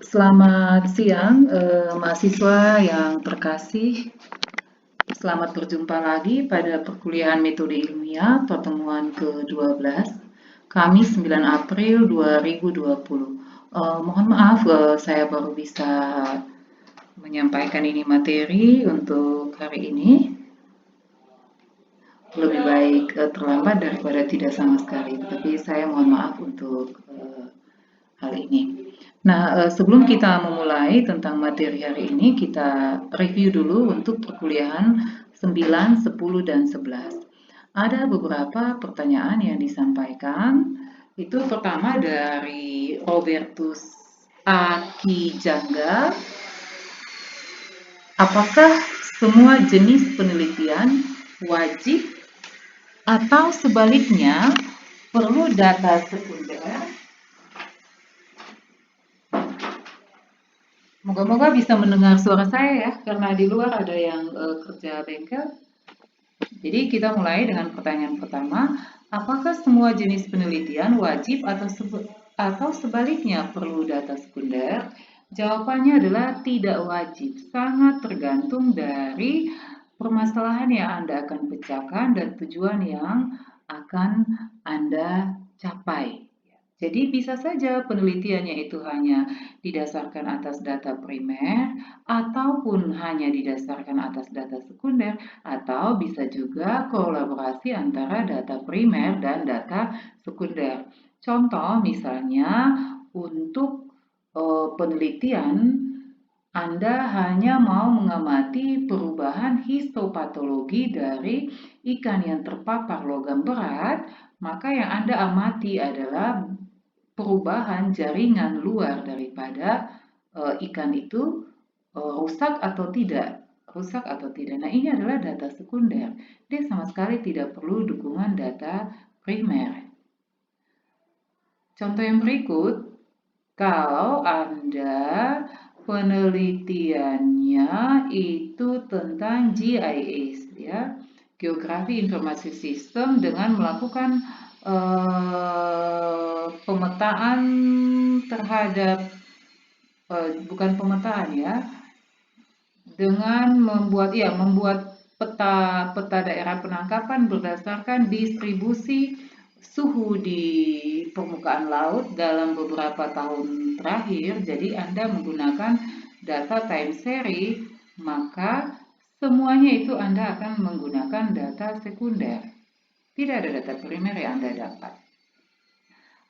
Selamat siang, mahasiswa yang terkasih. Selamat berjumpa lagi pada perkuliahan metode ilmiah pertemuan ke-12, Kamis 9 April 2020. Mohon maaf, saya baru bisa menyampaikan ini materi untuk hari ini. Lebih baik terlambat daripada tidak sama sekali, tapi saya mohon maaf untuk hal ini. Nah, sebelum kita memulai tentang materi hari ini, kita review dulu untuk perkuliahan 9, 10, dan 11. Ada beberapa pertanyaan yang disampaikan. Itu pertama dari Robertus Akijangga. Apakah semua jenis penelitian wajib atau sebaliknya perlu data sekunder? Moga-moga bisa mendengar suara saya ya, karena di luar ada yang kerja bengkel. Jadi kita mulai dengan pertanyaan pertama, apakah semua jenis penelitian wajib atau sebaliknya perlu data sekunder? Jawabannya adalah tidak wajib, sangat tergantung dari permasalahan yang Anda akan pecahkan dan tujuan yang akan Anda capai. Jadi bisa saja penelitiannya itu hanya didasarkan atas data primer ataupun hanya didasarkan atas data sekunder atau bisa juga kolaborasi antara data primer dan data sekunder. Contoh misalnya untuk penelitian Anda hanya mau mengamati perubahan histopatologi dari ikan yang terpapar logam berat, maka yang Anda amati adalah perubahan jaringan luar daripada ikan itu rusak atau tidak. Nah, ini adalah data sekunder. Dia sama sekali tidak perlu dukungan data primer. Contoh yang berikut, kalau Anda penelitiannya itu tentang GIS, ya, Geografi Informasi Sistem, dengan melakukan pemetaan terhadap bukan pemetaan ya, dengan membuat peta daerah penangkapan berdasarkan distribusi suhu di permukaan laut dalam beberapa tahun terakhir. Jadi Anda menggunakan data time series, maka semuanya itu Anda akan menggunakan data sekunder. Tidak ada data primer yang Anda dapat.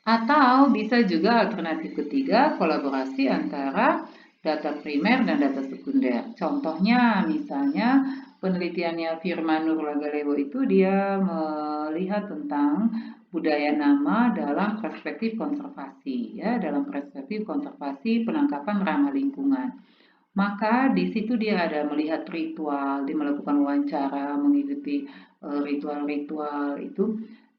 Atau bisa juga alternatif ketiga, kolaborasi antara data primer dan data sekunder. Contohnya misalnya penelitiannya Firman Nurmagomedov itu dia melihat tentang budaya nama dalam perspektif konservasi, ya, dalam perspektif konservasi penangkapan ramah lingkungan. Maka di situ dia ada melihat ritual, dia melakukan wawancara, mengikuti ritual-ritual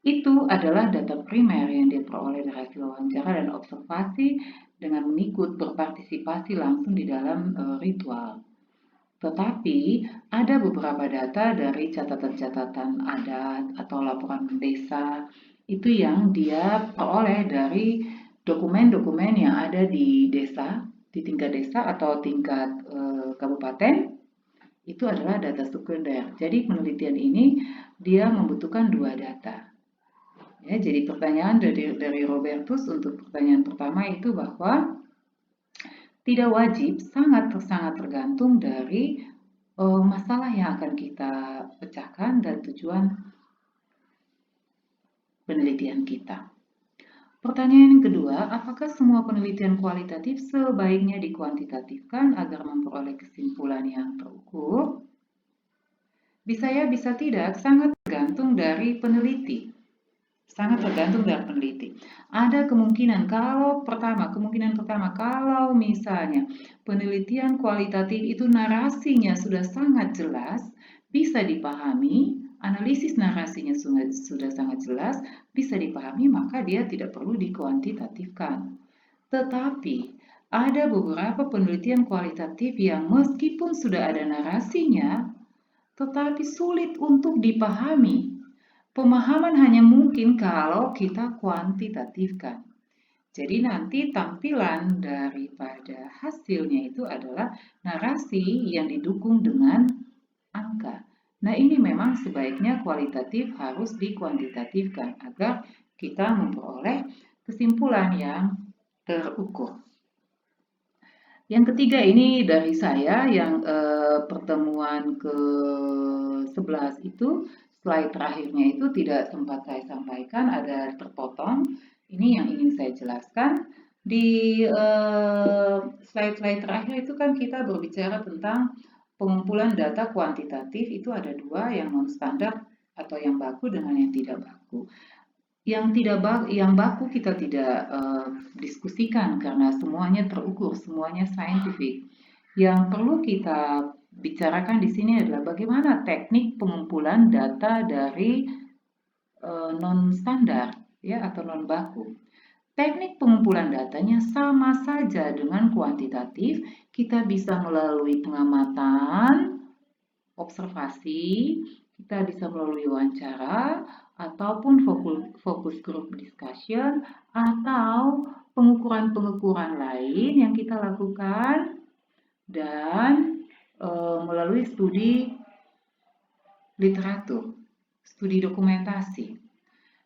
itu adalah data primer yang dia peroleh dari hasil wawancara dan observasi dengan mengikut berpartisipasi langsung di dalam ritual. Tetapi ada beberapa data dari catatan-catatan adat atau laporan desa itu yang dia peroleh dari dokumen-dokumen yang ada di desa, di tingkat desa atau tingkat kabupaten. Itu adalah data sekunder. Jadi penelitian ini dia membutuhkan dua data. Ya, jadi pertanyaan dari Robertus untuk pertanyaan pertama itu bahwa tidak wajib, sangat tergantung dari masalah yang akan kita pecahkan dan tujuan penelitian kita. Pertanyaan yang kedua, apakah semua penelitian kualitatif sebaiknya dikuantitatifkan agar memperoleh kesimpulan yang terukur? Bisa ya, bisa tidak, sangat tergantung dari peneliti. Sangat tergantung dari peneliti. Ada kemungkinan kemungkinan pertama, kalau misalnya penelitian kualitatif itu narasinya sudah sangat jelas, bisa dipahami, analisis narasinya sudah sangat jelas, bisa dipahami, maka dia tidak perlu dikuantitatifkan. Tetapi ada beberapa penelitian kualitatif yang meskipun sudah ada narasinya, tetapi sulit untuk dipahami. Pemahaman hanya mungkin kalau kita kuantitatifkan. Jadi nanti tampilan daripada hasilnya itu adalah narasi yang didukung dengan angka. Nah, ini memang sebaiknya kualitatif harus dikuantitatifkan agar kita memperoleh kesimpulan yang terukur. Yang ketiga ini dari saya yang pertemuan ke-11 itu, slide terakhirnya itu tidak sempat saya sampaikan, ada terpotong. Ini yang ingin saya jelaskan. Di slide-slide terakhir itu kan kita berbicara tentang pengumpulan data kuantitatif, itu ada dua, yang non-standar atau yang baku dengan yang tidak baku. Yang baku kita tidak diskusikan karena semuanya terukur, semuanya saintifik. Yang perlu kita bicarakan di sini adalah bagaimana teknik pengumpulan data dari non standar ya atau non baku. Teknik pengumpulan datanya sama saja dengan kuantitatif. Kita bisa melalui pengamatan, observasi, kita bisa melalui wawancara, ataupun fokus group discussion, atau pengukuran-pengukuran lain yang kita lakukan, dan melalui studi literatur, studi dokumentasi.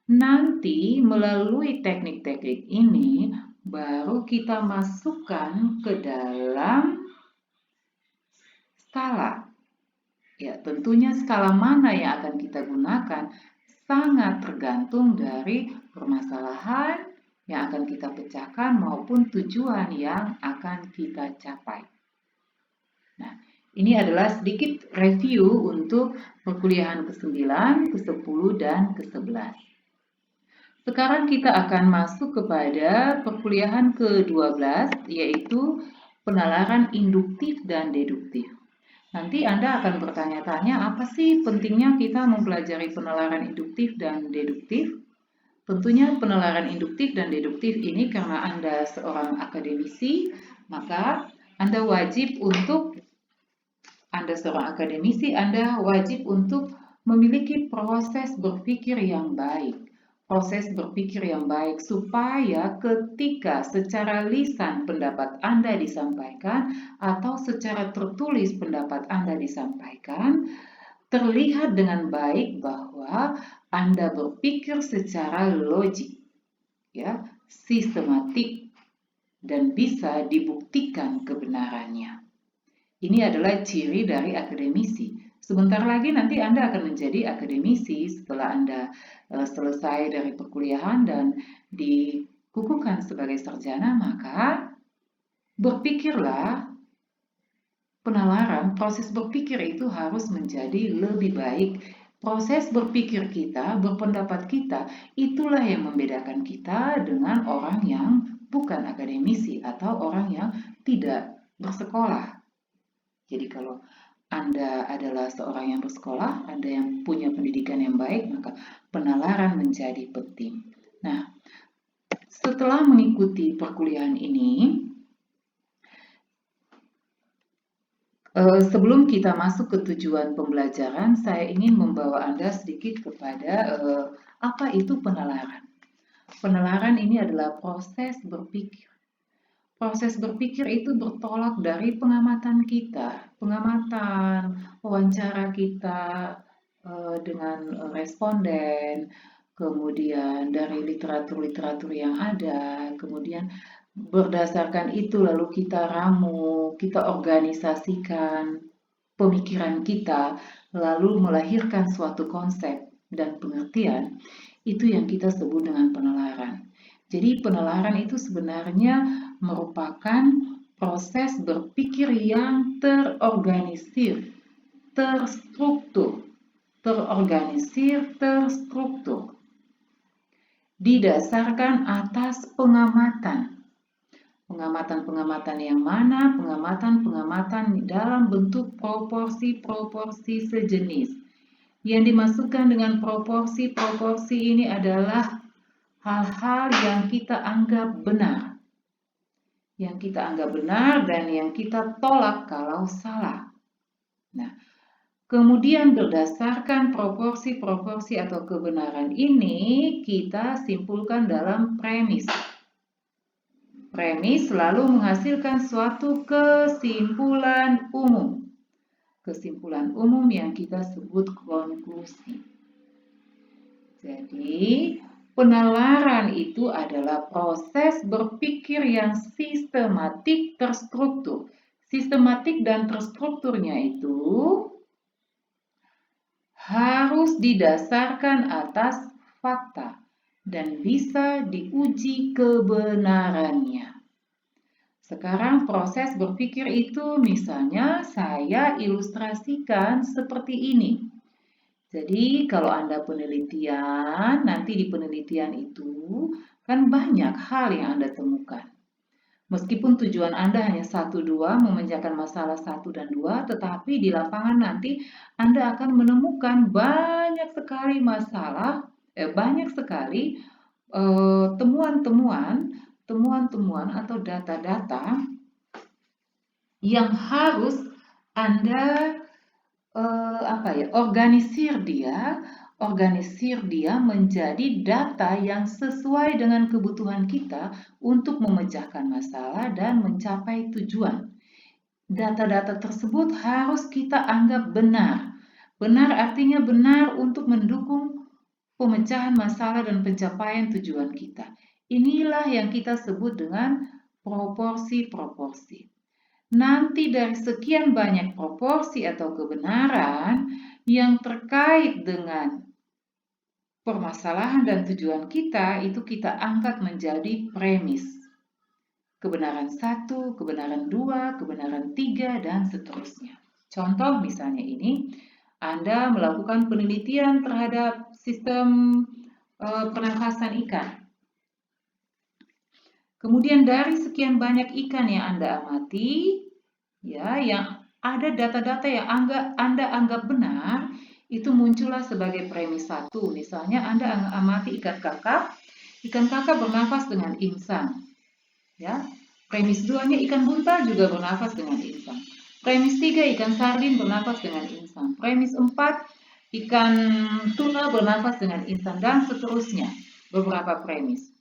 Nanti melalui teknik-teknik ini baru kita masukkan ke dalam skala. Ya, tentunya skala mana yang akan kita gunakan sangat tergantung dari permasalahan yang akan kita pecahkan maupun tujuan yang akan kita capai. Nah, ini adalah sedikit review untuk perkuliahan ke-9, ke-10, dan ke-11. Sekarang kita akan masuk kepada perkuliahan ke-12, yaitu penalaran induktif dan deduktif. Nanti Anda akan bertanya-tanya, apa sih pentingnya kita mempelajari penalaran induktif dan deduktif? Tentunya penalaran induktif dan deduktif ini karena Anda seorang akademisi, maka Anda wajib untuk memiliki proses berpikir yang baik. Proses berpikir yang baik supaya ketika secara lisan pendapat Anda disampaikan atau secara tertulis pendapat Anda disampaikan, terlihat dengan baik bahwa Anda berpikir secara logik, ya, sistematik, dan bisa dibuktikan kebenarannya. Ini adalah ciri dari akademisi. Sebentar lagi nanti Anda akan menjadi akademisi setelah Anda selesai dari perkuliahan dan dikukuhkan sebagai sarjana, maka berpikirlah penalaran, proses berpikir itu harus menjadi lebih baik. Proses berpikir kita, berpendapat kita, itulah yang membedakan kita dengan orang yang bukan akademisi atau orang yang tidak bersekolah. Jadi kalau Anda adalah seorang yang bersekolah, Anda yang punya pendidikan yang baik, maka penalaran menjadi penting. Nah, setelah mengikuti perkuliahan ini, sebelum kita masuk ke tujuan pembelajaran, saya ingin membawa Anda sedikit kepada apa itu penalaran. Penalaran ini adalah proses berpikir. Proses berpikir itu bertolak dari pengamatan kita, pengamatan, wawancara kita dengan responden, kemudian dari literatur-literatur yang ada, kemudian berdasarkan itu lalu kita ramu, kita organisasikan pemikiran kita, lalu melahirkan suatu konsep dan pengertian, itu yang kita sebut dengan penalaran. Jadi penalaran itu sebenarnya merupakan proses berpikir yang terorganisir, terstruktur, didasarkan atas pengamatan. Pengamatan-pengamatan yang mana? Pengamatan-pengamatan dalam bentuk proporsi-proporsi sejenis. Yang dimasukkan dengan proporsi-proporsi ini adalah hal-hal yang kita anggap benar. Yang kita anggap benar dan yang kita tolak kalau salah. Nah, kemudian berdasarkan proporsi-proporsi atau kebenaran ini, kita simpulkan dalam premis. Premis selalu menghasilkan suatu kesimpulan umum. Kesimpulan umum yang kita sebut konklusi. Jadi, penalaran itu adalah proses berpikir yang sistematik terstruktur. Sistematik dan terstrukturnya itu harus didasarkan atas fakta dan bisa diuji kebenarannya. Sekarang proses berpikir itu misalnya saya ilustrasikan seperti ini. Jadi kalau Anda penelitian, nanti di penelitian itu kan banyak hal yang Anda temukan. Meskipun tujuan Anda hanya 1-2, memecahkan masalah 1 dan 2, tetapi di lapangan nanti Anda akan menemukan banyak sekali masalah, banyak sekali temuan-temuan atau data-data yang harus Anda organisir dia menjadi data yang sesuai dengan kebutuhan kita untuk memecahkan masalah dan mencapai tujuan. Data-data tersebut harus kita anggap benar. Benar artinya benar untuk mendukung pemecahan masalah dan pencapaian tujuan kita. Inilah yang kita sebut dengan proporsi-proporsi. Nanti dari sekian banyak proporsi atau kebenaran yang terkait dengan permasalahan dan tujuan kita, itu kita angkat menjadi premis. Kebenaran 1, kebenaran 2, kebenaran 3, dan seterusnya. Contoh misalnya ini, Anda melakukan penelitian terhadap sistem pernafasan ikan. Kemudian dari sekian banyak ikan yang Anda amati, ya, yang ada data-data yang Anda anggap benar, itu muncullah sebagai premis 1. Misalnya Anda amati ikan kakap bernafas dengan insang. Ya. Premis 2-nya ikan buntal juga bernafas dengan insang. Premis 3, ikan sardin bernafas dengan insang. Premis 4, ikan tuna bernafas dengan insang, dan seterusnya. Beberapa premis.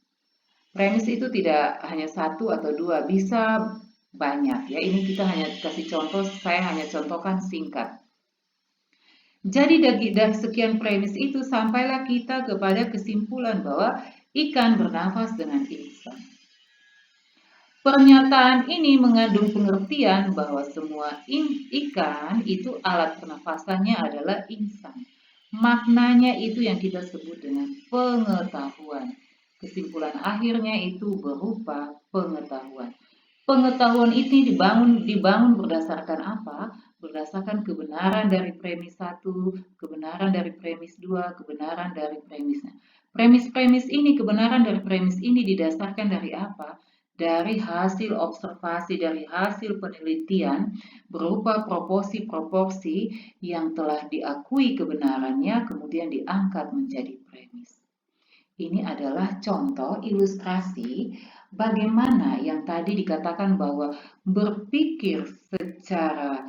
Premis itu tidak hanya 1 atau 2, bisa banyak ya. Ini kita hanya kasih contoh, saya hanya contohkan singkat. Jadi dari sekian premis itu sampailah kita kepada kesimpulan bahwa ikan bernafas dengan insang. Pernyataan ini mengandung pengertian bahwa semua ikan itu alat pernafasannya adalah insang. Maknanya itu yang kita sebut dengan pengetahuan. Kesimpulan akhirnya itu berupa pengetahuan. Pengetahuan ini dibangun berdasarkan apa? Berdasarkan kebenaran dari premis 1, kebenaran dari premis 2, kebenaran dari premisnya. Premis-premis ini, kebenaran dari premis ini didasarkan dari apa? Dari hasil observasi, dari hasil penelitian berupa proporsi-proporsi yang telah diakui kebenarannya, kemudian diangkat menjadi premis. Ini adalah contoh ilustrasi bagaimana yang tadi dikatakan bahwa berpikir secara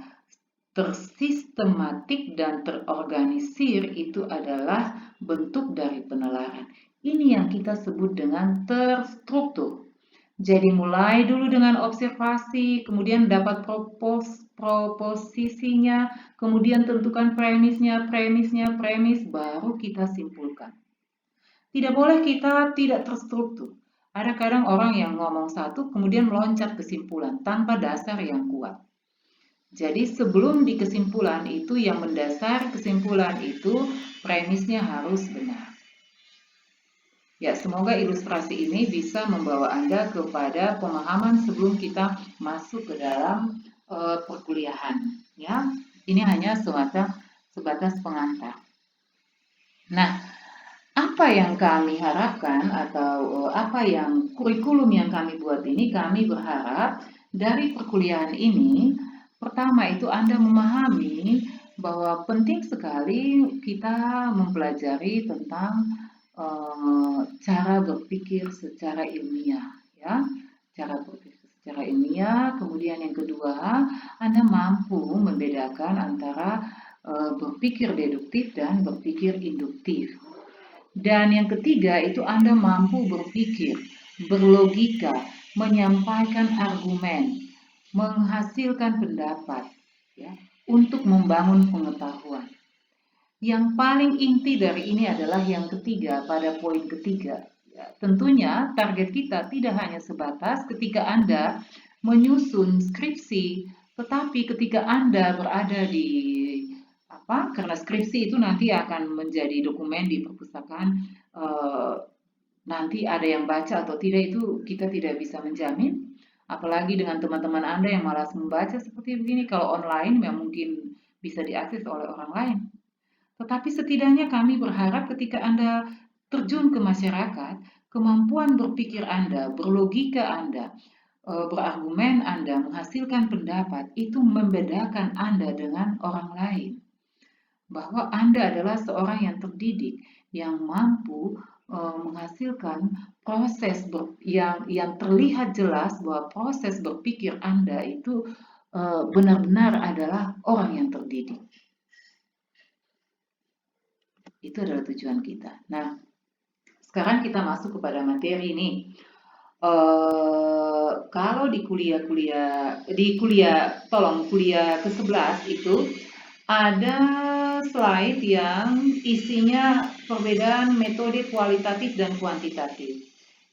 tersistematik dan terorganisir itu adalah bentuk dari penalaran. Ini yang kita sebut dengan terstruktur. Jadi mulai dulu dengan observasi, kemudian dapat proposisinya, kemudian tentukan premis, baru kita simpulkan. Tidak boleh kita tidak terstruktur. Ada kadang orang yang ngomong satu kemudian meloncat kesimpulan tanpa dasar yang kuat. Jadi sebelum di kesimpulan itu yang mendasar kesimpulan itu premisnya harus benar. Ya, semoga ilustrasi ini bisa membawa Anda kepada pemahaman sebelum kita masuk ke dalam perkuliahan. Ya, ini hanya sebatas pengantar. Nah, apa yang kami harapkan atau apa yang kurikulum yang kami buat ini, kami berharap dari perkuliahan ini, pertama itu Anda memahami bahwa penting sekali kita mempelajari tentang cara berpikir secara ilmiah, ya, cara berpikir secara ilmiah. Kemudian yang kedua, Anda mampu membedakan antara berpikir deduktif dan berpikir induktif. Dan yang ketiga itu Anda mampu berpikir, berlogika, menyampaikan argumen, menghasilkan pendapat, ya, untuk membangun pengetahuan. Yang paling inti dari ini adalah yang ketiga, pada poin ketiga. Ya, tentunya target kita tidak hanya sebatas ketika Anda menyusun skripsi, tetapi ketika Anda berada di karena skripsi itu nanti akan menjadi dokumen di perpustakaan, nanti ada yang baca atau tidak itu kita tidak bisa menjamin. Apalagi dengan teman-teman Anda yang malas membaca seperti begini, kalau online yang mungkin bisa diakses oleh orang lain. Tetapi setidaknya kami berharap ketika Anda terjun ke masyarakat, kemampuan berpikir Anda, berlogika Anda, berargumen Anda, menghasilkan pendapat, itu membedakan Anda dengan orang lain. Bahwa Anda adalah seorang yang terdidik, yang mampu menghasilkan proses yang terlihat jelas bahwa proses berpikir Anda itu benar-benar adalah orang yang terdidik. Itu adalah tujuan kita. Nah, sekarang kita masuk kepada materi ini. Kalau di kuliah ke-11 itu ada slide yang isinya perbedaan metode kualitatif dan kuantitatif.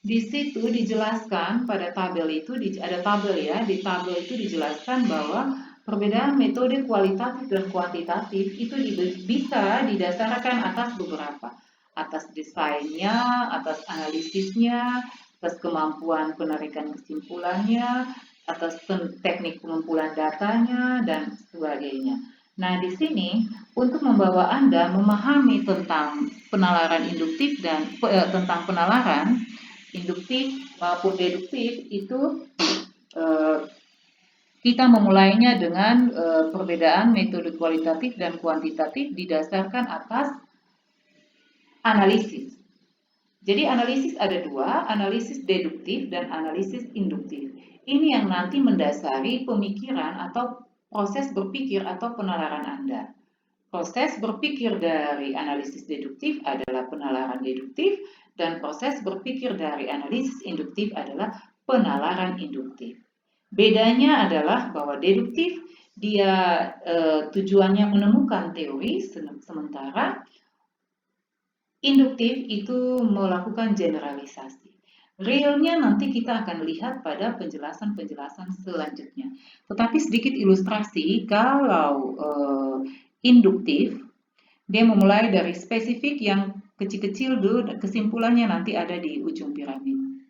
Di situ dijelaskan pada tabel itu, ada tabel ya, di tabel itu dijelaskan bahwa perbedaan metode kualitatif dan kuantitatif itu bisa didasarkan atas beberapa, atas desainnya, atas analisisnya, atas kemampuan penarikan kesimpulannya, atas teknik pengumpulan datanya, dan sebagainya. Nah, di sini untuk membawa Anda memahami tentang penalaran induktif dan tentang penalaran induktif maupun deduktif itu kita memulainya dengan perbedaan metode kualitatif dan kuantitatif didasarkan atas analisis. Jadi analisis ada dua, analisis deduktif dan analisis induktif. Ini yang nanti mendasari pemikiran atau proses berpikir atau penalaran Anda. Proses berpikir dari analisis deduktif adalah penalaran deduktif dan proses berpikir dari analisis induktif adalah penalaran induktif. Bedanya adalah bahwa deduktif dia tujuannya menemukan teori, sementara induktif itu melakukan generalisasi. Realnya nanti kita akan lihat pada penjelasan-penjelasan selanjutnya. Tetapi sedikit ilustrasi, kalau induktif, dia memulai dari spesifik yang kecil-kecil dulu, dan kesimpulannya nanti ada di ujung piramid.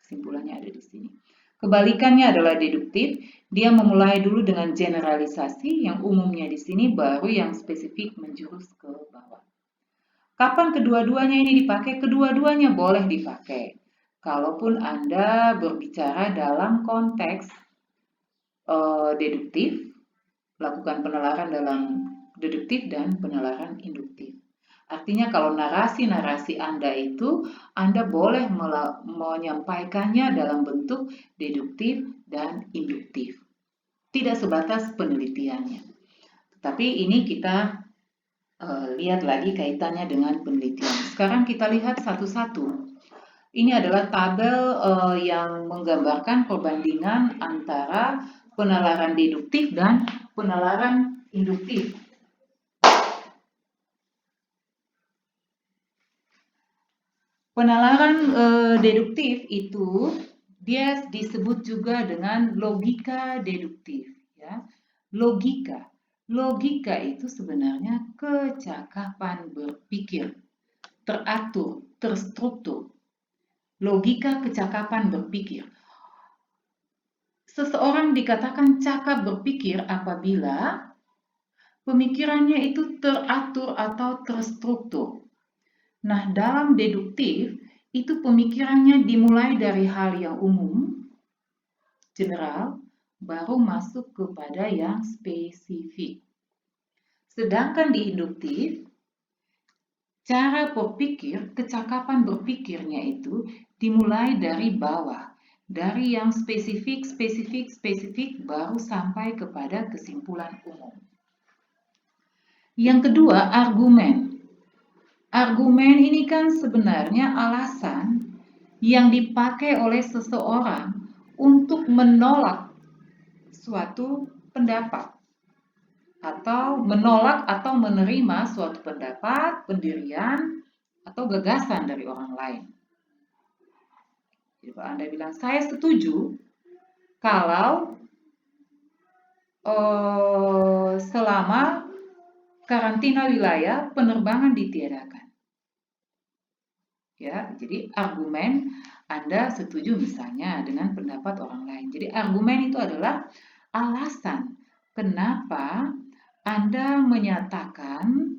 Kesimpulannya ada di sini. Kebalikannya adalah deduktif, dia memulai dulu dengan generalisasi yang umumnya di sini, baru yang spesifik menjurus ke bawah. Kapan kedua-duanya ini dipakai? Kedua-duanya boleh dipakai. Kalaupun Anda berbicara dalam konteks deduktif, lakukan penalaran dalam deduktif dan penalaran induktif. Artinya kalau narasi-narasi Anda itu, Anda boleh menyampaikannya dalam bentuk deduktif dan induktif. Tidak sebatas penelitiannya. Tapi ini kita lihat lagi kaitannya dengan penelitian. Sekarang kita lihat satu-satu. Ini adalah tabel yang menggambarkan perbandingan antara penalaran deduktif dan penalaran induktif. Penalaran deduktif itu dia disebut juga dengan logika deduktif, ya. Logika itu sebenarnya kecakapan berpikir, teratur, terstruktur. Logika kecakapan berpikir. Seseorang dikatakan cakap berpikir apabila pemikirannya itu teratur atau terstruktur. Nah, dalam deduktif, itu pemikirannya dimulai dari hal yang umum, general, baru masuk kepada yang spesifik. Sedangkan di induktif, cara berpikir, kecakapan berpikirnya itu dimulai dari bawah. Dari yang spesifik, baru sampai kepada kesimpulan umum. Yang kedua, argumen. Argumen ini kan sebenarnya alasan yang dipakai oleh seseorang untuk menolak suatu pendapat atau menolak atau menerima suatu pendapat, pendirian, atau gagasan dari orang lain. Jadi kalau Anda bilang, saya setuju kalau selama karantina wilayah penerbangan ditiadakan. Ya, jadi argumen Anda setuju misalnya dengan pendapat orang lain. Jadi argumen itu adalah alasan kenapa Anda menyatakan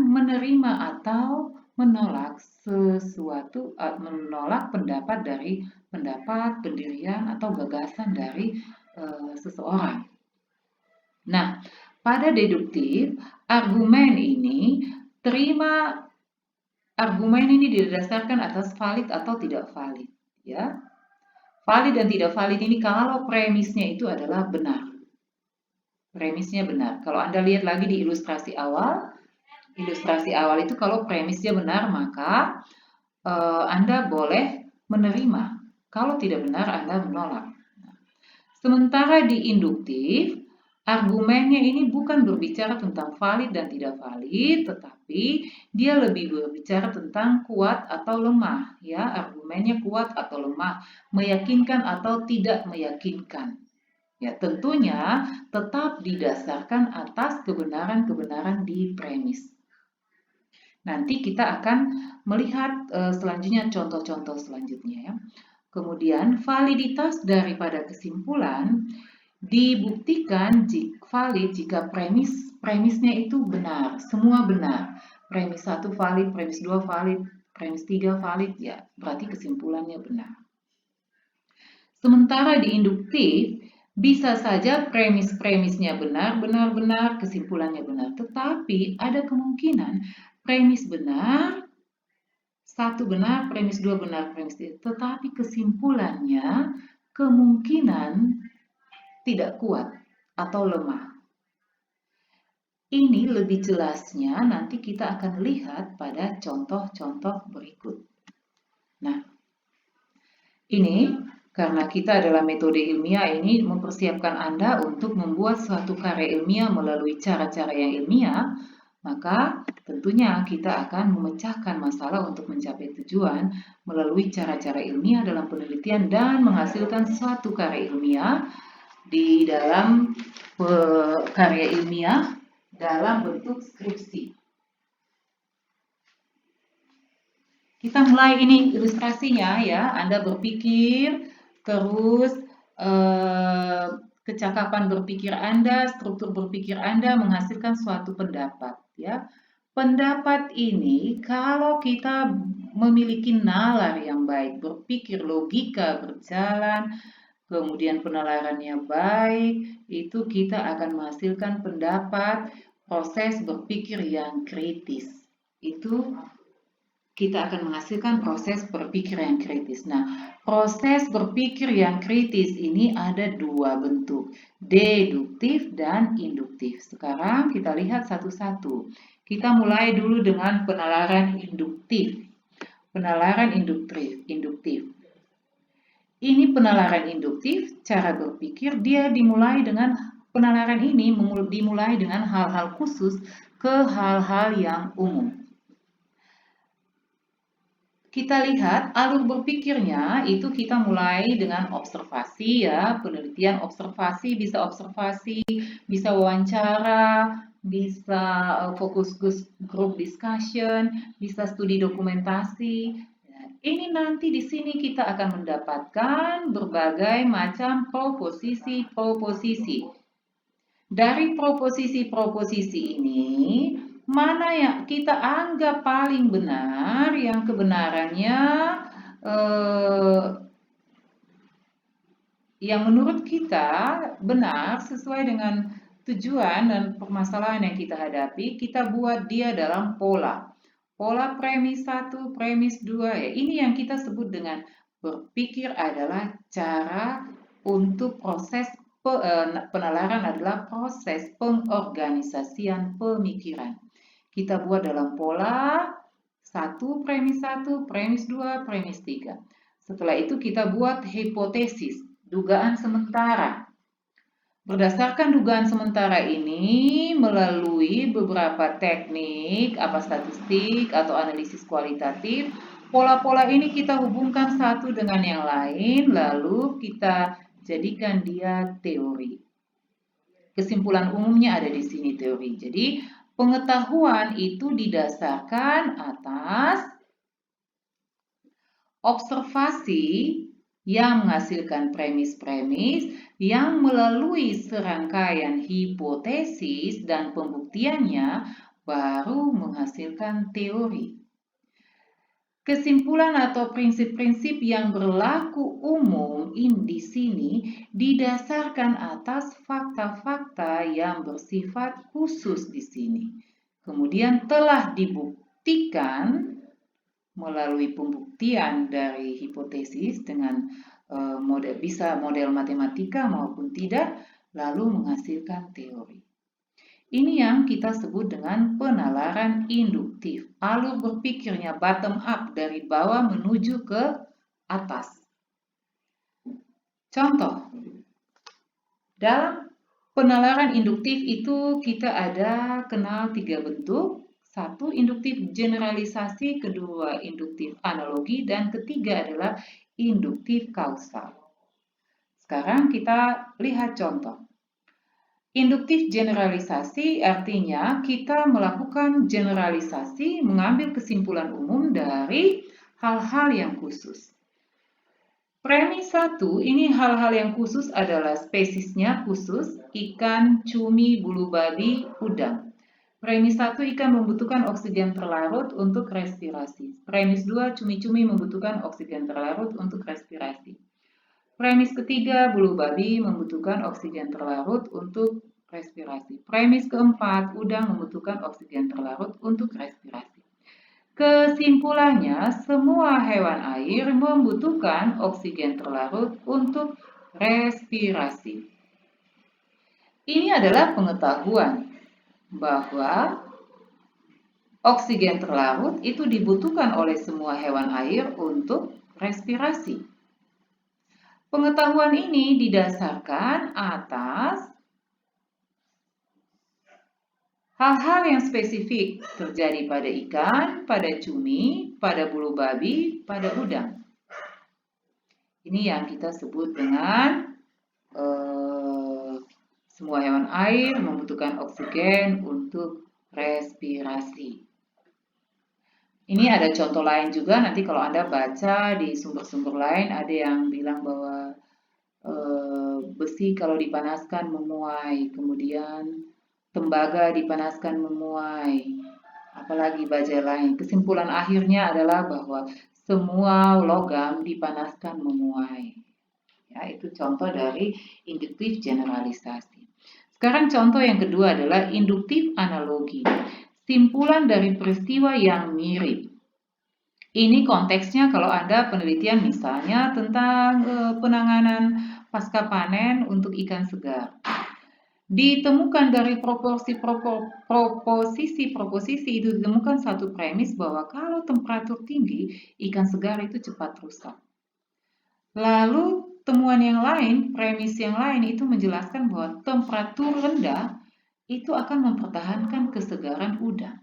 menerima atau menolak sesuatu, menolak pendapat dari pendapat, pendirian atau gagasan dari seseorang. Nah, pada deduktif, argumen ini didasarkan atas valid atau tidak valid, ya. Valid dan tidak valid ini kalau premisnya itu adalah benar. Premisnya benar. Kalau Anda lihat lagi di ilustrasi awal itu kalau premisnya benar maka Anda boleh menerima. Kalau tidak benar Anda menolak. Sementara di induktif, argumennya ini bukan berbicara tentang valid dan tidak valid, tetapi dia lebih berbicara tentang kuat atau lemah, ya. Argumennya kuat atau lemah, meyakinkan atau tidak meyakinkan. Ya, tentunya tetap didasarkan atas kebenaran-kebenaran di premis. Nanti kita akan melihat selanjutnya contoh-contoh selanjutnya ya. Kemudian validitas daripada kesimpulan dibuktikan valid jika premisnya itu benar, semua benar. Premis 1 valid, premis 2 valid, premis 3 valid, ya berarti kesimpulannya benar. Sementara di induktif, bisa saja premisnya benar, kesimpulannya benar. Tetapi ada kemungkinan premis benar, 1 benar, premis 2 benar, premis 3. Tetapi kesimpulannya kemungkinan tidak kuat atau lemah. Ini lebih jelasnya nanti kita akan lihat pada contoh-contoh berikut. Nah, ini karena kita adalah metode ilmiah ini mempersiapkan Anda untuk membuat suatu karya ilmiah melalui cara-cara yang ilmiah, maka tentunya kita akan memecahkan masalah untuk mencapai tujuan melalui cara-cara ilmiah dalam penelitian dan menghasilkan suatu karya ilmiah di dalam karya ilmiah dalam bentuk skripsi. Kita mulai ini ilustrasinya ya, Anda berpikir terus kecakapan berpikir Anda, struktur berpikir Anda menghasilkan suatu pendapat ya. Pendapat ini kalau kita memiliki nalar yang baik, berpikir logika berjalan, kemudian penalarannya baik, itu kita akan menghasilkan pendapat proses berpikir yang kritis. Itu kita akan menghasilkan proses berpikir yang kritis. Nah, proses berpikir yang kritis ini ada 2 bentuk, deduktif dan induktif. Sekarang kita lihat satu-satu. Kita mulai dulu dengan penalaran induktif. Penalaran induktif. Ini penalaran induktif, cara berpikir dia dimulai dengan penalaran ini dimulai dengan hal-hal khusus ke hal-hal yang umum. Kita lihat alur berpikirnya itu kita mulai dengan observasi ya, penelitian observasi, bisa wawancara, bisa fokus group discussion, bisa studi dokumentasi. Ini nanti di sini kita akan mendapatkan berbagai macam proposisi. Dari proposisi ini mana yang kita anggap paling benar, yang kebenarannya yang menurut kita benar sesuai dengan tujuan dan permasalahan yang kita hadapi, kita buat dia dalam pola. Pola premis 1, premis 2 ya. Ini yang kita sebut dengan berpikir adalah cara untuk proses penalaran adalah proses pengorganisasian pemikiran. Kita buat dalam pola 1, premis 1, premis 2, premis 3. Setelah itu kita buat hipotesis, dugaan sementara. Berdasarkan dugaan sementara ini melalui beberapa teknik statistik atau analisis kualitatif, pola-pola ini kita hubungkan satu dengan yang lain lalu kita jadikan dia teori. Kesimpulan umumnya ada di sini teori. Jadi pengetahuan itu didasarkan atas observasi yang menghasilkan premis-premis yang melalui serangkaian hipotesis dan pembuktiannya baru menghasilkan teori. Kesimpulan atau prinsip-prinsip yang berlaku umum di sini didasarkan atas fakta-fakta yang bersifat khusus di sini. Kemudian telah dibuktikan melalui pembuktian dari hipotesis dengan bisa model matematika maupun tidak, lalu menghasilkan teori. Ini yang kita sebut dengan penalaran induktif. Alur berpikirnya bottom up, dari bawah menuju ke atas. Contoh, dalam penalaran induktif itu kita ada kenal 3 bentuk. Satu, induktif generalisasi, kedua, induktif analogi, dan ketiga adalah induktif kausal. Sekarang kita lihat contoh. Induktif generalisasi artinya kita melakukan generalisasi, mengambil kesimpulan umum dari hal-hal yang khusus. Premis 1, ini hal-hal yang khusus adalah spesiesnya khusus, ikan, cumi, bulu babi, udang. Premis 1, ikan membutuhkan oksigen terlarut untuk respirasi. Premis 2, cumi-cumi membutuhkan oksigen terlarut untuk respirasi. Premis ketiga, bulu babi membutuhkan oksigen terlarut untuk respirasi. Premis keempat, udang membutuhkan oksigen terlarut untuk respirasi. Kesimpulannya, semua hewan air membutuhkan oksigen terlarut untuk respirasi. Ini adalah pengetahuan bahwa oksigen terlarut itu dibutuhkan oleh semua hewan air untuk respirasi. Pengetahuan ini didasarkan atas hal-hal yang spesifik terjadi pada ikan, pada cumi, pada bulu babi, pada udang. Ini yang kita sebut dengan semua hewan air membutuhkan oksigen untuk respirasi. Ini ada contoh lain juga, nanti kalau Anda baca di sumber-sumber lain ada yang bilang bahwa besi kalau dipanaskan memuai, kemudian tembaga dipanaskan memuai, apalagi baja lain. Kesimpulan akhirnya adalah bahwa semua logam dipanaskan memuai. Ya, itu contoh dari induktif generalisasi. Sekarang contoh yang kedua adalah induktif analogi. Simpulan dari peristiwa yang mirip. Ini konteksnya kalau Anda penelitian misalnya tentang penanganan pasca panen untuk ikan segar. Ditemukan dari proposisi itu ditemukan satu premis bahwa kalau temperatur tinggi, ikan segar itu cepat rusak. Lalu temuan yang lain, premis yang lain itu menjelaskan bahwa temperatur rendah itu akan mempertahankan kesegaran udang.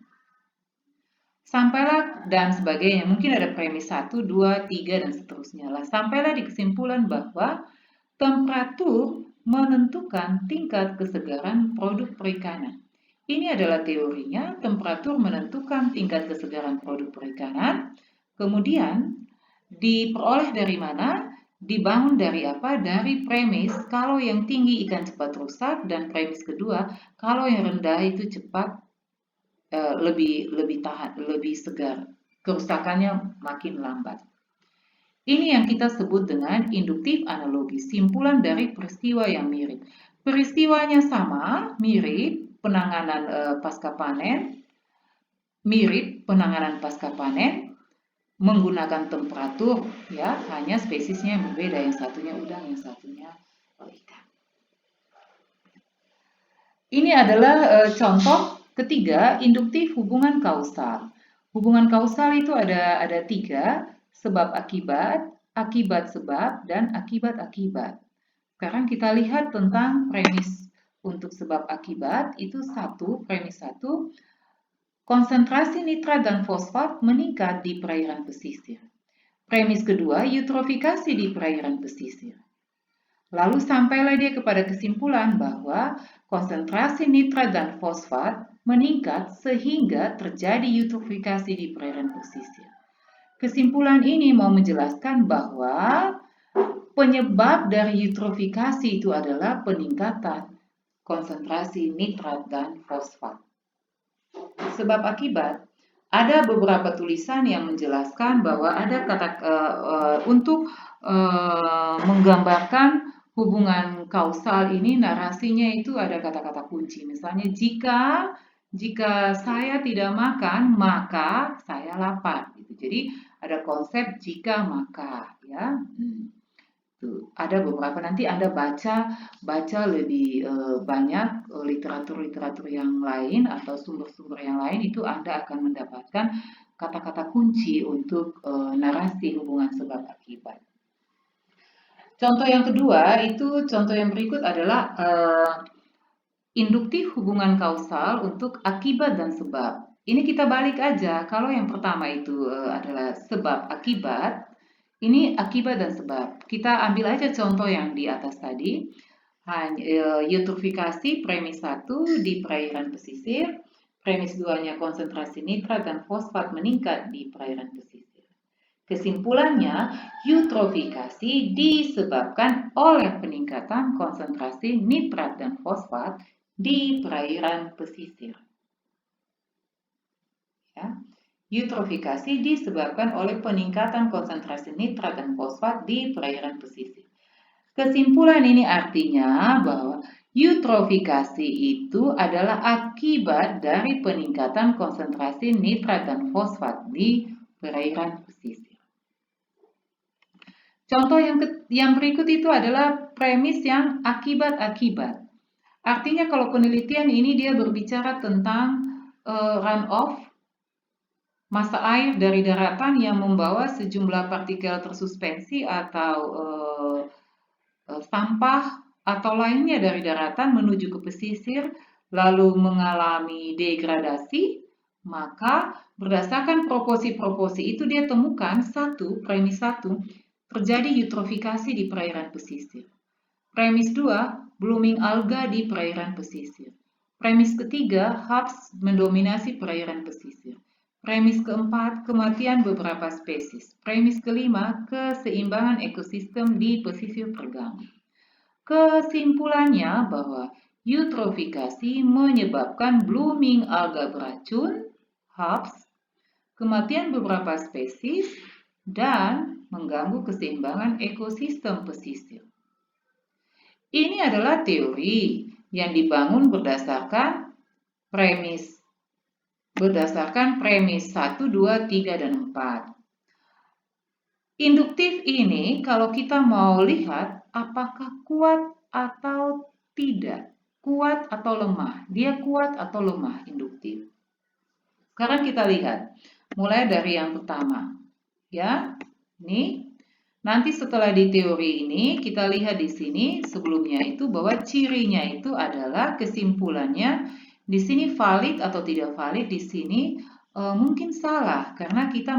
Sampailah dan sebagainya, mungkin ada premis 1, 2, 3 dan seterusnya lah. Sampailah di kesimpulan bahwa temperatur menentukan tingkat kesegaran produk perikanan. Ini adalah teorinya, temperatur menentukan tingkat kesegaran produk perikanan. Kemudian diperoleh dari mana? Dibangun dari apa? Dari premis kalau yang tinggi ikan cepat rusak, dan premis kedua kalau yang rendah itu cepat lebih tahan, lebih segar, kerusakannya makin lambat. Ini yang kita sebut dengan induktif analogi, simpulan dari peristiwa yang mirip. Peristiwanya sama, mirip penanganan pasca panen, menggunakan temperatur, ya, hanya spesiesnya yang berbeda, yang satunya udang, yang satunya ikan. Ini adalah contoh ketiga, induktif hubungan kausal. Hubungan kausal itu ada tiga, sebab akibat, akibat sebab, dan akibat akibat. Sekarang kita lihat tentang premis untuk sebab akibat itu premis satu, konsentrasi nitrat dan fosfat meningkat di perairan pesisir. Premis kedua, eutrofikasi di perairan pesisir. Lalu sampailah dia kepada kesimpulan bahwa konsentrasi nitrat dan fosfat meningkat sehingga terjadi eutrofikasi di perairan pesisir. Kesimpulan ini mau menjelaskan bahwa penyebab dari eutrofikasi itu adalah peningkatan konsentrasi nitrat dan fosfat. Sebab akibat, ada beberapa tulisan yang menjelaskan bahwa ada untuk menggambarkan hubungan kausal ini, narasinya itu ada kata-kata kunci. Misalnya jika saya tidak makan maka saya lapar. Jadi ada konsep jika maka, ya. Ada beberapa, nanti Anda baca lebih banyak literatur-literatur yang lain atau sumber-sumber yang lain, itu Anda akan mendapatkan kata-kata kunci untuk narasi hubungan sebab akibat. Contoh yang kedua itu, contoh yang berikut adalah induktif hubungan kausal untuk akibat dan sebab. Ini kita balik aja, kalau yang pertama itu adalah sebab akibat, ini akibat dan sebab. Kita ambil aja contoh yang di atas tadi. Eutrofikasi premis 1 di perairan pesisir, premis 2-nya konsentrasi nitrat dan fosfat meningkat di perairan pesisir. Kesimpulannya, eutrofikasi disebabkan oleh peningkatan konsentrasi nitrat dan fosfat di perairan pesisir. Ya. Eutrofikasi disebabkan oleh peningkatan konsentrasi nitrat dan fosfat di perairan pesisir. Kesimpulan ini artinya bahwa eutrofikasi itu adalah akibat dari peningkatan konsentrasi nitrat dan fosfat di perairan pesisir. Contoh yang berikut itu adalah premis yang akibat-akibat. Artinya kalau penelitian ini dia berbicara tentang runoff, massa air dari daratan yang membawa sejumlah partikel tersuspensi atau sampah atau lainnya dari daratan menuju ke pesisir lalu mengalami degradasi, maka berdasarkan proporsi-proporsi itu dia temukan premis 1, terjadi eutrofikasi di perairan pesisir. Premis 2, blooming alga di perairan pesisir. Premis ketiga, HAPS mendominasi perairan pesisir. Premis keempat, kematian beberapa spesies. Premis kelima, keseimbangan ekosistem di pesisir terganggu. Kesimpulannya bahwa eutrofikasi menyebabkan blooming alga beracun, HAPS, kematian beberapa spesies, dan mengganggu keseimbangan ekosistem pesisir. Ini adalah teori yang dibangun berdasarkan premis 1, 2, 3, dan 4. Induktif ini kalau kita mau lihat apakah kuat atau tidak, kuat atau lemah, dia kuat atau lemah induktif. Sekarang kita lihat, mulai dari yang pertama, ya, ini. Nanti setelah di teori ini, kita lihat di sini sebelumnya itu bahwa cirinya itu adalah kesimpulannya di sini valid atau tidak valid, di sini mungkin salah karena kita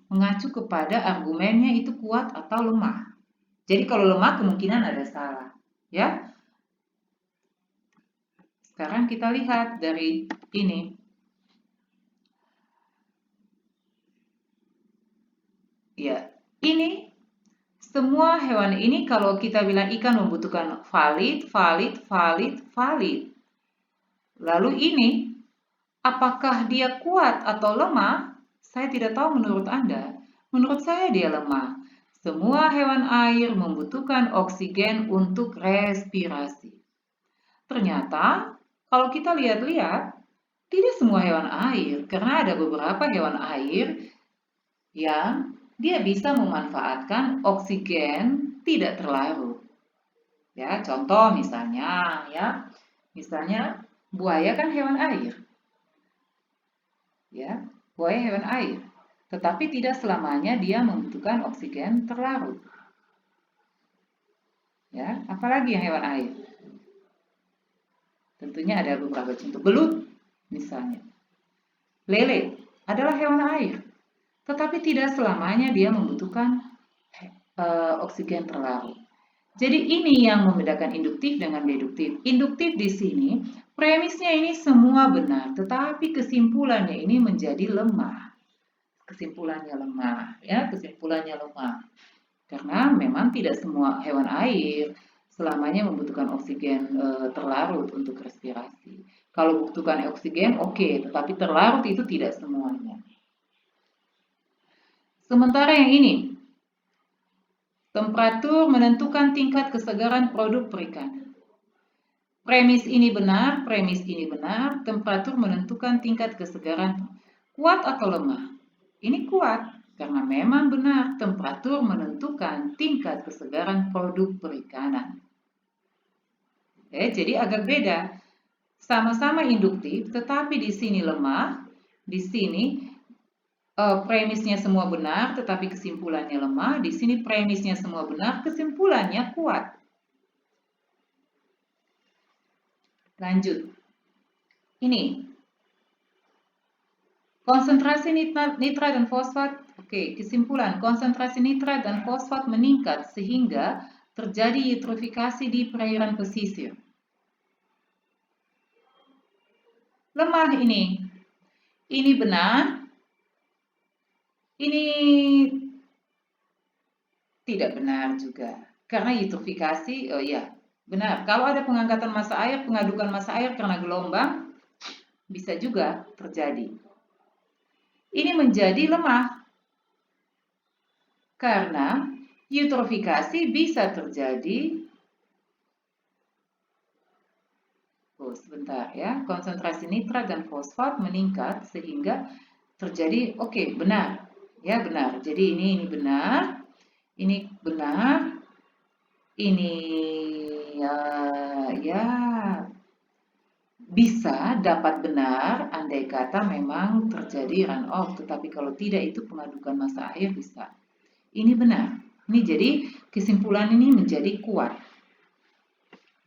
mengacu kepada argumennya itu kuat atau lemah. Jadi kalau lemah kemungkinan ada salah, ya. Sekarang kita lihat dari ini. Ya, ini semua hewan ini kalau kita bilang ikan membutuhkan valid. Lalu ini, apakah dia kuat atau lemah? Saya tidak tahu menurut Anda. Menurut saya dia lemah. Semua hewan air membutuhkan oksigen untuk respirasi. Ternyata, kalau kita lihat-lihat, tidak semua hewan air, karena ada beberapa hewan air yang dia bisa memanfaatkan oksigen tidak terlarut. Ya, contoh misalnya buaya kan hewan air. ya, buaya hewan air. Tetapi tidak selamanya dia membutuhkan oksigen terlarut. Ya, apalagi yang hewan air? Tentunya ada beberapa contoh. Belut misalnya. Lele adalah hewan air, tetapi tidak selamanya dia membutuhkan oksigen terlarut. Jadi ini yang membedakan induktif dengan deduktif. Induktif di sini premisnya ini semua benar, tetapi kesimpulannya ini menjadi lemah. Kesimpulannya lemah, ya, kesimpulannya lemah. Karena memang tidak semua hewan air selamanya membutuhkan oksigen terlarut untuk respirasi. Kalau membutuhkan oksigen, oke, tetapi terlarut itu tidak semuanya. Sementara yang ini, temperatur menentukan tingkat kesegaran produk perikanan. Premis ini benar, temperatur menentukan tingkat kesegaran. Kuat atau lemah? Ini kuat, karena memang benar temperatur menentukan tingkat kesegaran produk perikanan. Jadi agak beda. Sama-sama induktif, tetapi di sini lemah, di sini premisnya semua benar, tetapi kesimpulannya lemah. Di sini premisnya semua benar, kesimpulannya kuat. Lanjut. Ini. Konsentrasi nitrat dan fosfat. Oke, kesimpulan. Konsentrasi nitrat dan fosfat meningkat sehingga terjadi eutrofikasi di perairan pesisir. Lemah ini. Ini benar. Ini tidak benar juga. Karena eutrofikasi, oh ya, benar. Kalau ada pengangkatan massa air, pengadukan massa air karena gelombang, bisa juga terjadi. Ini menjadi lemah. Karena eutrofikasi bisa terjadi. Oh, sebentar ya. Konsentrasi nitrat dan fosfat meningkat sehingga terjadi, oke, benar. Ya, benar. Jadi ini benar. Ini benar. Ini ya bisa dapat benar andai kata memang terjadi runoff, tetapi kalau tidak itu pengadukan massa air bisa. Ini benar. Ini jadi kesimpulan ini menjadi kuat.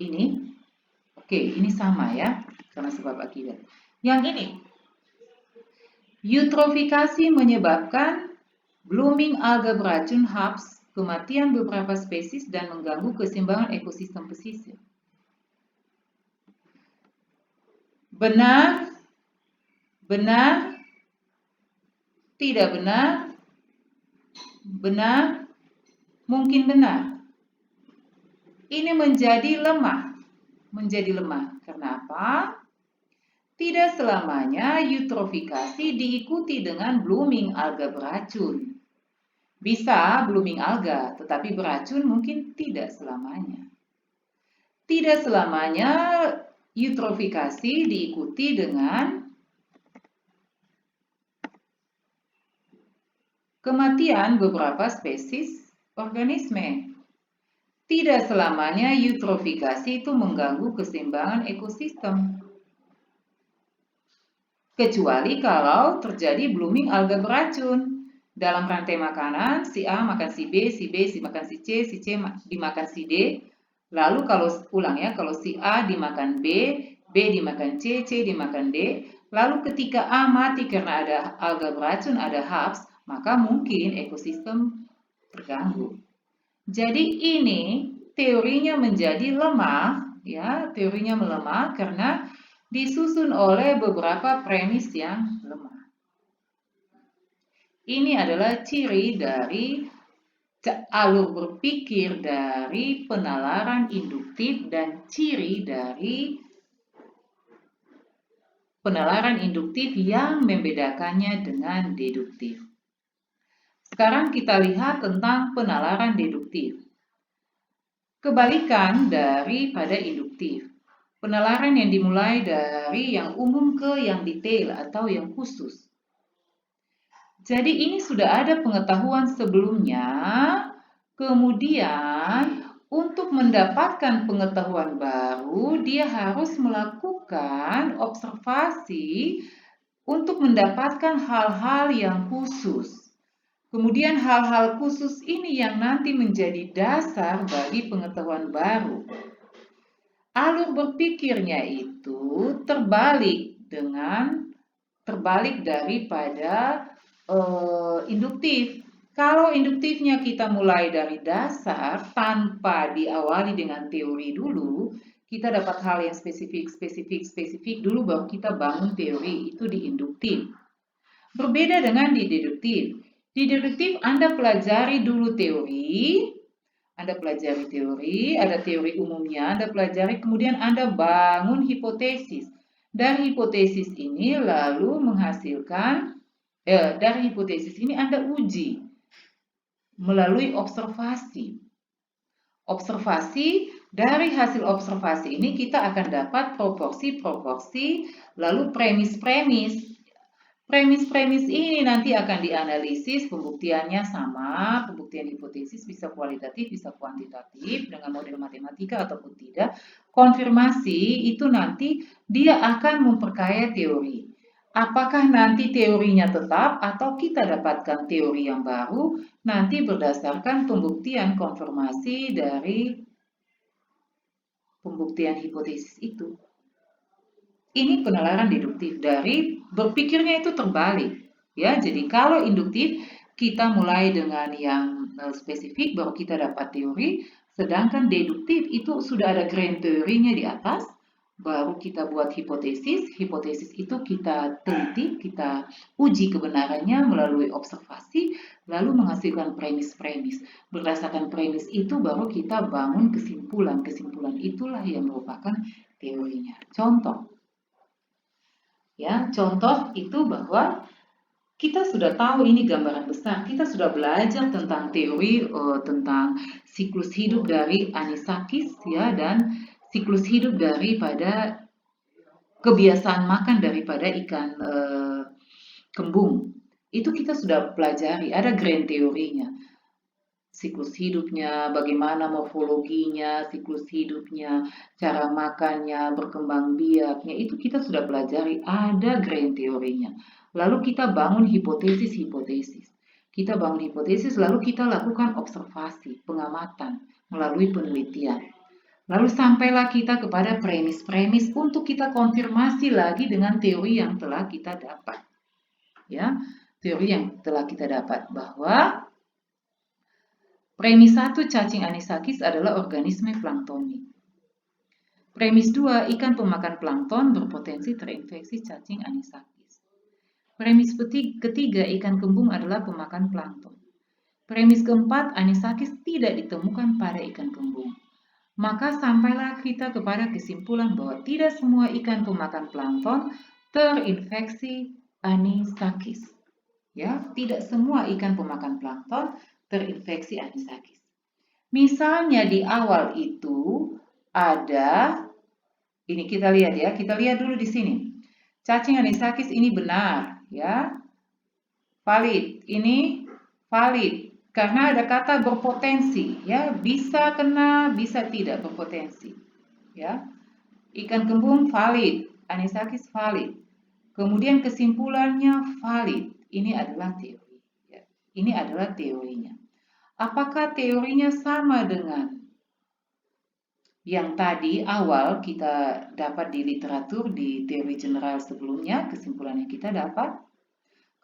Ini oke, ini sama ya karena sebab akibat. Yang ini eutrofikasi menyebabkan blooming alga beracun HAPS, kematian beberapa spesies dan mengganggu keseimbangan ekosistem pesisir. Benar, benar, tidak benar, benar, mungkin benar. Ini menjadi lemah. Menjadi lemah. Kenapa? Tidak selamanya eutrofikasi diikuti dengan blooming alga beracun. Bisa blooming alga, tetapi beracun mungkin tidak selamanya. Tidak selamanya eutrofikasi diikuti dengan kematian beberapa spesies organisme. Tidak selamanya eutrofikasi itu mengganggu keseimbangan ekosistem. Kecuali kalau terjadi blooming alga beracun. Dalam rantai makanan, si A makan si B makan si C dimakan si D. Lalu kalau si A dimakan B dimakan C dimakan D. Lalu ketika A mati karena ada alga beracun, ada HAPS, maka mungkin ekosistem terganggu. Jadi ini teorinya menjadi lemah, ya, teorinya melemah karena disusun oleh beberapa premis yang lemah. Ini adalah ciri dari alur berpikir dari penalaran induktif dan ciri dari penalaran induktif yang membedakannya dengan deduktif. Sekarang kita lihat tentang penalaran deduktif. Kebalikan daripada induktif. Penalaran yang dimulai dari yang umum ke yang detail atau yang khusus. Jadi ini sudah ada pengetahuan sebelumnya, kemudian untuk mendapatkan pengetahuan baru, dia harus melakukan observasi untuk mendapatkan hal-hal yang khusus. Kemudian hal-hal khusus ini yang nanti menjadi dasar bagi pengetahuan baru. Alur berpikirnya itu terbalik daripada induktif. Kalau induktifnya kita mulai dari dasar tanpa diawali dengan teori dulu, kita dapat hal yang spesifik dulu baru kita bangun teori, itu di induktif. Berbeda dengan di deduktif. Di deduktif Anda pelajari dulu teori, ada teori umumnya, Anda pelajari, kemudian Anda bangun hipotesis. Dari hipotesis ini lalu menghasilkan, dari hipotesis ini Anda uji melalui observasi. Dari hasil observasi ini kita akan dapat proporsi-proporsi, lalu premis-premis. Premis-premis ini nanti akan dianalisis, pembuktiannya sama, pembuktian hipotesis bisa kualitatif, bisa kuantitatif, dengan model matematika ataupun tidak. Konfirmasi itu nanti dia akan memperkaya teori. Apakah nanti teorinya tetap atau kita dapatkan teori yang baru, nanti berdasarkan pembuktian konfirmasi dari pembuktian hipotesis itu. Ini penalaran deduktif, dari berpikirnya itu terbalik. Ya, jadi kalau induktif kita mulai dengan yang spesifik baru kita dapat teori, sedangkan deduktif itu sudah ada grand teorinya di atas, baru kita buat hipotesis. Hipotesis itu kita teliti, kita uji kebenarannya melalui observasi, lalu menghasilkan premis-premis. Berdasarkan premis itu baru kita bangun kesimpulan. Kesimpulan itulah yang merupakan teorinya. Contoh itu bahwa kita sudah tahu ini gambaran besar, kita sudah belajar tentang teori tentang siklus hidup dari anisakis dan siklus hidup daripada kebiasaan makan daripada ikan kembung. Itu kita sudah pelajari, ada grand teorinya. Siklus hidupnya, bagaimana morfologinya, siklus hidupnya, cara makannya, berkembang biaknya, itu kita sudah pelajari, ada grand teorinya. Lalu kita bangun hipotesis. Kita bangun hipotesis, lalu kita lakukan observasi, pengamatan, melalui penelitian. Lalu sampailah kita kepada premis-premis untuk kita konfirmasi lagi dengan teori yang telah kita dapat. Teori yang telah kita dapat bahwa premis 1, cacing anisakis adalah organisme planktonik. Premis 2, ikan pemakan plankton berpotensi terinfeksi cacing anisakis. Premis ketiga, ikan kembung adalah pemakan plankton. Premis keempat, anisakis tidak ditemukan pada ikan kembung. Maka sampailah kita kepada kesimpulan bahwa tidak semua ikan pemakan plankton terinfeksi anisakis. Tidak semua ikan pemakan plankton terinfeksi anisakis. Misalnya di awal itu ada, ini kita lihat kita lihat dulu di sini. Cacing anisakis ini benar, valid. Ini valid karena ada kata berpotensi, bisa kena, bisa tidak, berpotensi. Ikan kembung valid, anisakis valid. Kemudian kesimpulannya valid. Ini adalah teori. Ini adalah teorinya. Apakah teorinya sama dengan yang tadi awal kita dapat di literatur, di teori general sebelumnya, kesimpulannya kita dapat?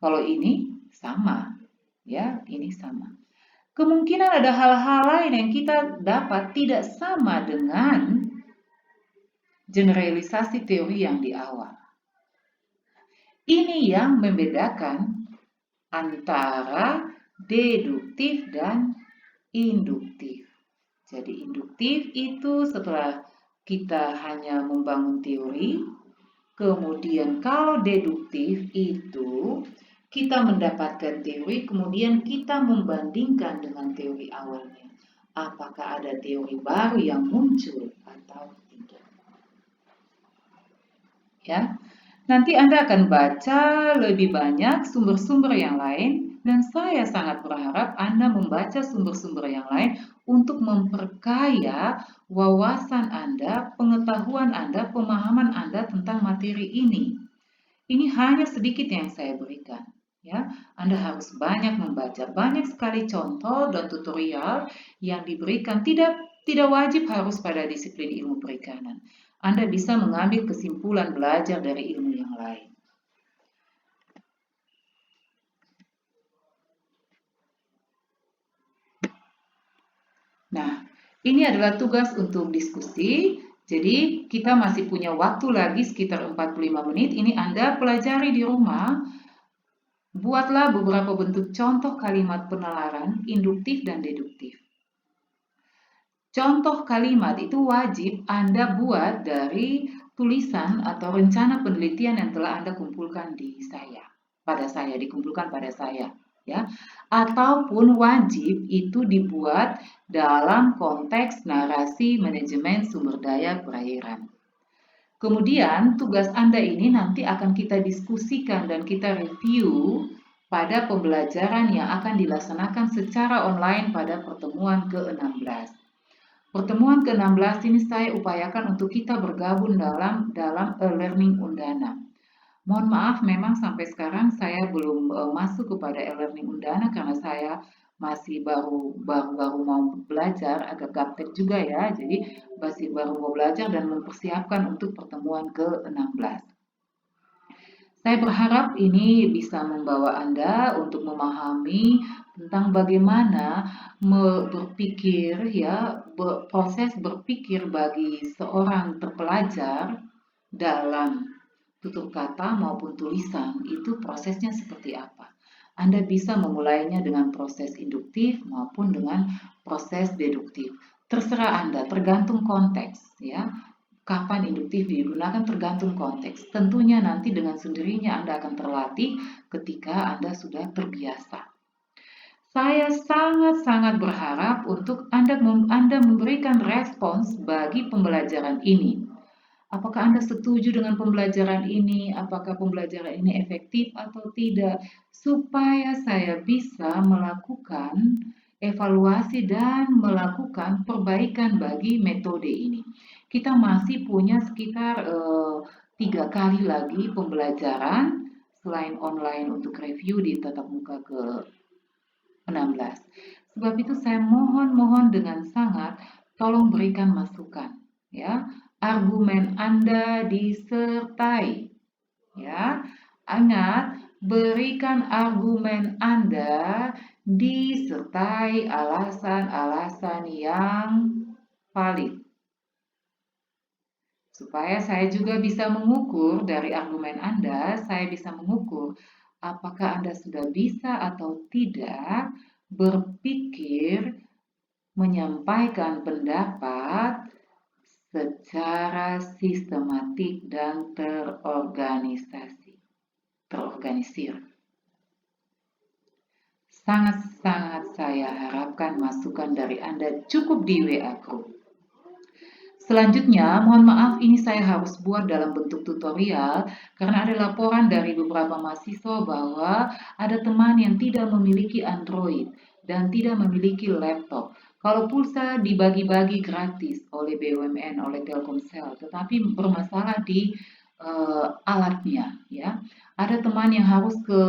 Kalau ini sama, ini sama. Kemungkinan ada hal-hal lain yang kita dapat tidak sama dengan generalisasi teori yang di awal. Ini yang membedakan antara deduktif dan induktif. Jadi induktif itu setelah kita hanya membangun teori, kemudian kalau deduktif itu kita mendapatkan teori, kemudian kita membandingkan dengan teori awalnya. Apakah ada teori baru yang muncul atau tidak? Nanti Anda akan baca lebih banyak sumber-sumber yang lain, dan saya sangat berharap Anda membaca sumber-sumber yang lain untuk memperkaya wawasan Anda, pengetahuan Anda, pemahaman Anda tentang materi ini. Ini hanya sedikit yang saya berikan. Ya, Anda harus banyak membaca, banyak sekali contoh dan tutorial yang diberikan. Tidak wajib harus pada disiplin ilmu perikanan. Anda bisa mengambil kesimpulan belajar dari ilmu yang lain. Nah, ini adalah tugas untuk diskusi. Jadi, kita masih punya waktu lagi sekitar 45 menit. Ini Anda pelajari di rumah. Buatlah beberapa bentuk contoh kalimat penalaran induktif dan deduktif. Contoh kalimat itu wajib Anda buat dari tulisan atau rencana penelitian yang telah Anda kumpulkan dikumpulkan pada saya, ya. Ataupun wajib itu dibuat dalam konteks narasi manajemen sumber daya perairan. Kemudian tugas Anda ini nanti akan kita diskusikan dan kita review pada pembelajaran yang akan dilaksanakan secara online pada pertemuan ke-16. Pertemuan ke-16 ini saya upayakan untuk kita bergabung dalam e-learning Undana. Mohon maaf, memang sampai sekarang saya belum masuk kepada e-learning Undana karena saya masih baru mau belajar, agak gaptek juga ya. Jadi masih baru mau belajar dan mempersiapkan untuk pertemuan ke-16. Saya berharap ini bisa membawa Anda untuk memahami tentang bagaimana berpikir, ya, proses berpikir bagi seorang terpelajar dalam tutur kata maupun tulisan itu prosesnya seperti apa. Anda bisa memulainya dengan proses induktif maupun dengan proses deduktif. Terserah Anda, tergantung konteks, ya. Kapan induktif digunakan tergantung konteks. Tentunya nanti dengan sendirinya Anda akan terlatih ketika Anda sudah terbiasa. Saya sangat-sangat berharap untuk Anda memberikan respons bagi pembelajaran ini. Apakah Anda setuju dengan pembelajaran ini? Apakah pembelajaran ini efektif atau tidak? Supaya saya bisa melakukan evaluasi dan melakukan perbaikan bagi metode ini. Kita masih punya sekitar 3 kali lagi pembelajaran selain online untuk review di tatap muka ke-16. Sebab itu saya mohon dengan sangat tolong berikan masukan, ya. Argumen Anda disertai, ya. Ingat, berikan argumen Anda disertai alasan-alasan yang valid. Supaya saya juga bisa mengukur dari argumen Anda, saya bisa mengukur apakah Anda sudah bisa atau tidak berpikir menyampaikan pendapat secara sistematik dan terorganisir. Sangat-sangat saya harapkan masukan dari Anda cukup di WA Group. Selanjutnya, mohon maaf ini saya harus buat dalam bentuk tutorial karena ada laporan dari beberapa mahasiswa bahwa ada teman yang tidak memiliki Android dan tidak memiliki laptop. Kalau pulsa dibagi-bagi gratis oleh BUMN, oleh Telkomsel, tetapi bermasalah di alatnya, ya. Ada teman yang harus ke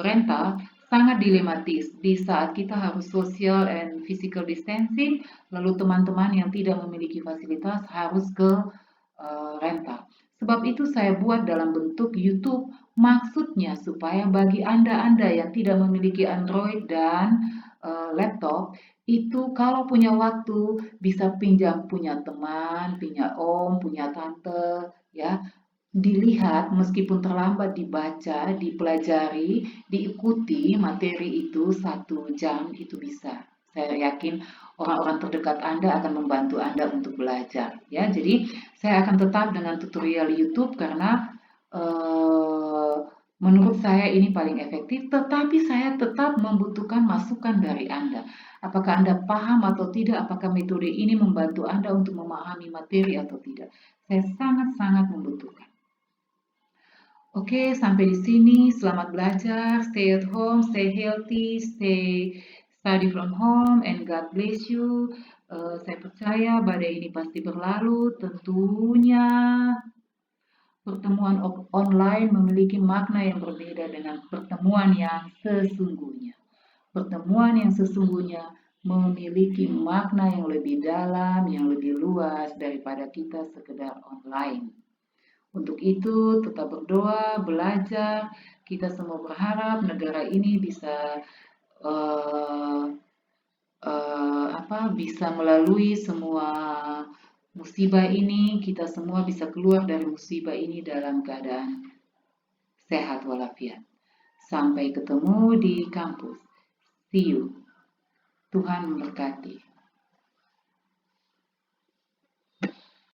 rental, sangat dilematis di saat kita harus social and physical distancing, lalu teman-teman yang tidak memiliki fasilitas harus ke rental. Sebab itu saya buat dalam bentuk YouTube, maksudnya supaya bagi Anda yang tidak memiliki Android dan laptop, itu kalau punya waktu bisa pinjam punya teman, punya om, punya tante, ya. Dilihat meskipun terlambat dibaca, dipelajari, diikuti materi itu 1 jam itu bisa. Saya yakin orang-orang terdekat Anda akan membantu Anda untuk belajar, ya. Jadi saya akan tetap dengan tutorial YouTube karena menurut saya ini paling efektif, tetapi saya tetap membutuhkan masukan dari Anda. Apakah Anda paham atau tidak? Apakah metode ini membantu Anda untuk memahami materi atau tidak? Saya sangat-sangat membutuhkan. Oke, sampai di sini. Selamat belajar. Stay at home, stay healthy, stay study from home, and God bless you. Saya percaya badai ini pasti berlalu. Tentunya pertemuan online memiliki makna yang berbeda dengan pertemuan yang sesungguhnya. Pertemuan yang sesungguhnya memiliki makna yang lebih dalam, yang lebih luas daripada kita sekedar online. Untuk itu, tetap berdoa, belajar. Kita semua berharap negara ini bisa bisa melalui semua musibah ini, kita semua bisa keluar dari musibah ini dalam keadaan sehat walafiat. Sampai ketemu di kampus. See you. Tuhan memberkati.